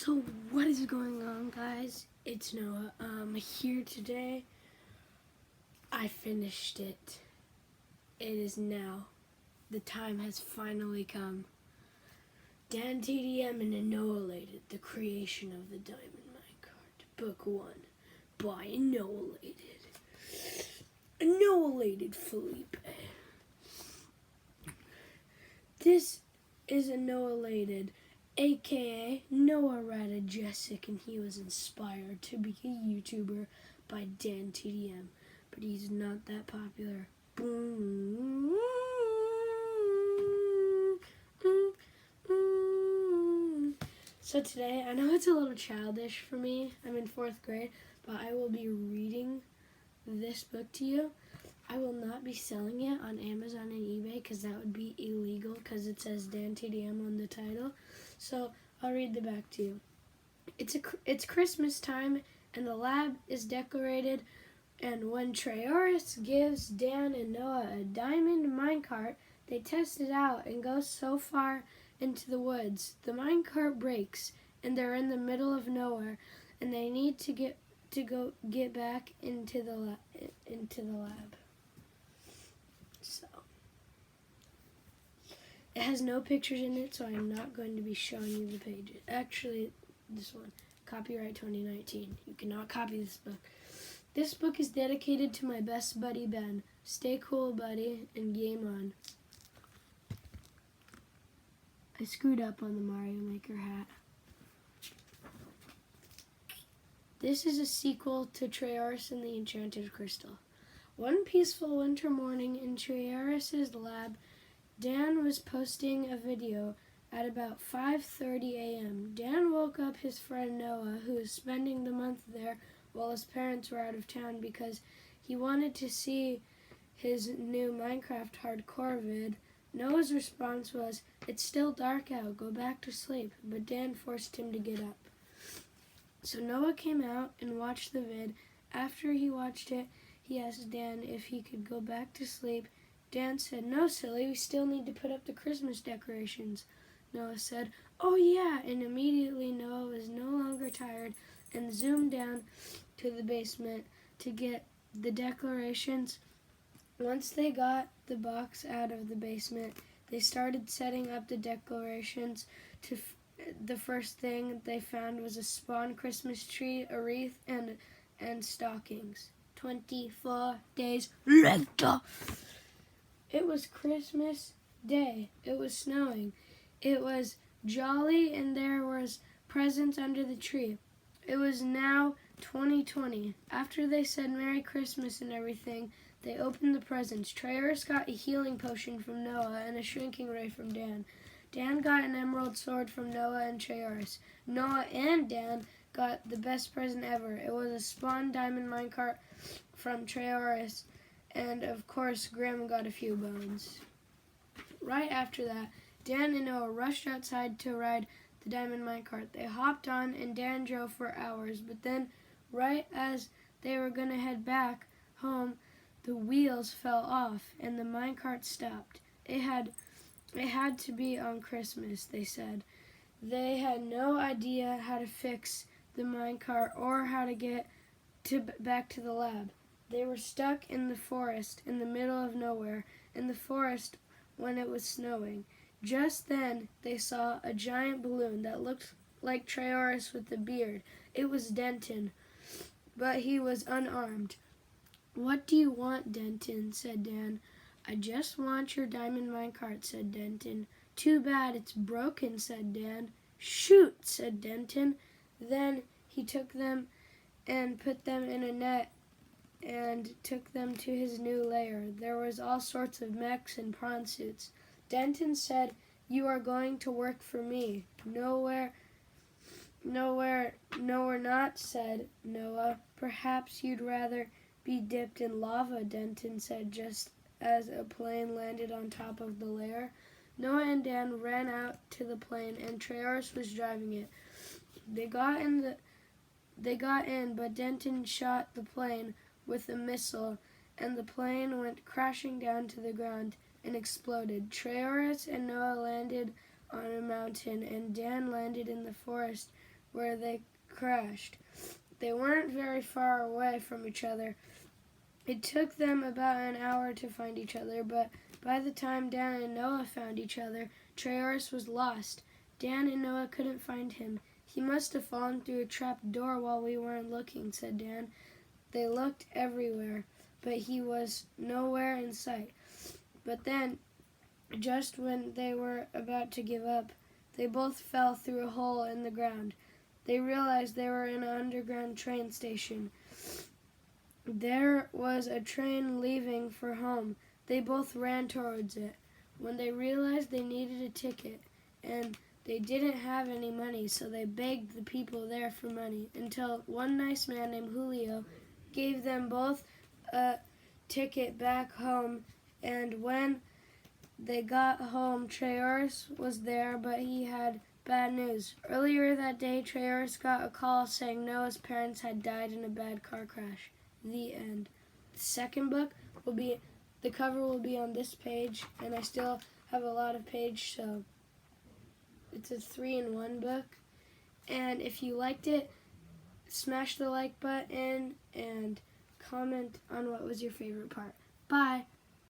So what is going on, guys? It's Noah. Here today. I finished it. It is now. The time has finally come. DanTDM and ANoahlated, the creation of the Diamond Minecart, Book 1, by ANoahlated. ANoahlated Felipe. This is ANoahlated, aka Noah ratted Jessic, and he was inspired to be a YouTuber by DanTDM, but he's not that popular. So today, I know it's a little childish for me, I'm in 4th grade, but I will be reading this book to you. I will not be selling it on Amazon and eBay because that would be illegal because it says DanTDM on the title. So I'll read the back to you. It's Christmas time and the lab is decorated, and when Trayaurus gives Dan and Noah a diamond minecart, they test it out and go so far into the woods. The minecart breaks and they're in the middle of nowhere, and they need to get back into the lab. So it has no pictures in it, so I'm not going to be showing you the pages. Actually, this one, copyright 2019. You cannot copy this book. This book is dedicated to my best buddy Ben. Stay cool, buddy, and game on. I screwed up on the Mario Maker hat. This is a sequel to Trayaurus and the Enchanted Crystal. One peaceful winter morning in Trayaurus' lab, Dan was posting a video at about 5:30 a.m. Dan woke up his friend Noah, who was spending the month there while his parents were out of town because he wanted to see his new Minecraft hardcore vid. Noah's response was, "It's still dark out, go back to sleep," but Dan forced him to get up. So Noah came out and watched the vid. After he watched it, he asked Dan if he could go back to sleep. Dan said, "No, silly, we still need to put up the Christmas decorations." Noah said, "Oh yeah," and immediately Noah was no longer tired and zoomed down to the basement to get the decorations. Once they got the box out of the basement, they started setting up the decorations. The first thing they found was a spawn Christmas tree, a wreath, and stockings. 24 days later. It was Christmas Day. It was snowing. It was jolly, and there was presents under the tree. It was now 2020. After they said Merry Christmas and everything, they opened the presents. Trayaurus got a healing potion from Noah and a shrinking ray from Dan. Dan got an emerald sword from Noah and Trayaurus. Noah and Dan got the best present ever. It was a spawn diamond minecart from Trayaurus, and of course Graham got a few bones. Right after that, Dan and Noah rushed outside to ride the diamond minecart. They hopped on and Dan drove for hours, but then right as they were going to head back home, the wheels fell off and the minecart stopped. It had to be on Christmas, they said. They had no idea how to fix the minecart or how to get back to the lab. They were stuck in the forest in the middle of nowhere, in the forest when it was snowing. Just then, they saw a giant balloon that looked like Trayaurus with a beard. It was Denton, but he was unarmed. "What do you want, Denton?" said Dan. "I just want your diamond minecart," said Denton. "Too bad it's broken," said Dan. "Shoot," said Denton. Then he took them and put them in a net and took them to his new lair. There was all sorts of mechs and prawn suits. Denton said, "You are going to work for me." No, we're not," said Noah. "Perhaps you'd rather be dipped in lava," Denton said just as a plane landed on top of the lair. Noah and Dan ran out to the plane and Trayaurus was driving it. They got in, but Denton shot the plane with a missile and the plane went crashing down to the ground and exploded. Trayaurus and Noah landed on a mountain and Dan landed in the forest where they crashed. They weren't very far away from each other. It took them about an hour to find each other, but by the time Dan and Noah found each other, Trayaurus was lost. Dan and Noah couldn't find him. "He must have fallen through a trap door while we weren't looking," said Dan. They looked everywhere, but he was nowhere in sight. But then, just when they were about to give up, they both fell through a hole in the ground. They realized they were in an underground train station. There was a train leaving for home. They both ran towards it. When they realized they needed a ticket, and they didn't have any money, so they begged the people there for money, until one nice man named Julio gave them both a ticket back home. And when they got home, Trayaurus was there, but he had bad news. Earlier that day, Trayaurus got a call saying Noah's parents had died in a bad car crash. The end. The second book the cover will be on this page, and I still have a lot of pages, so it's a 3-in-1 book. And if you liked it, smash the like button and comment on what was your favorite part. Bye!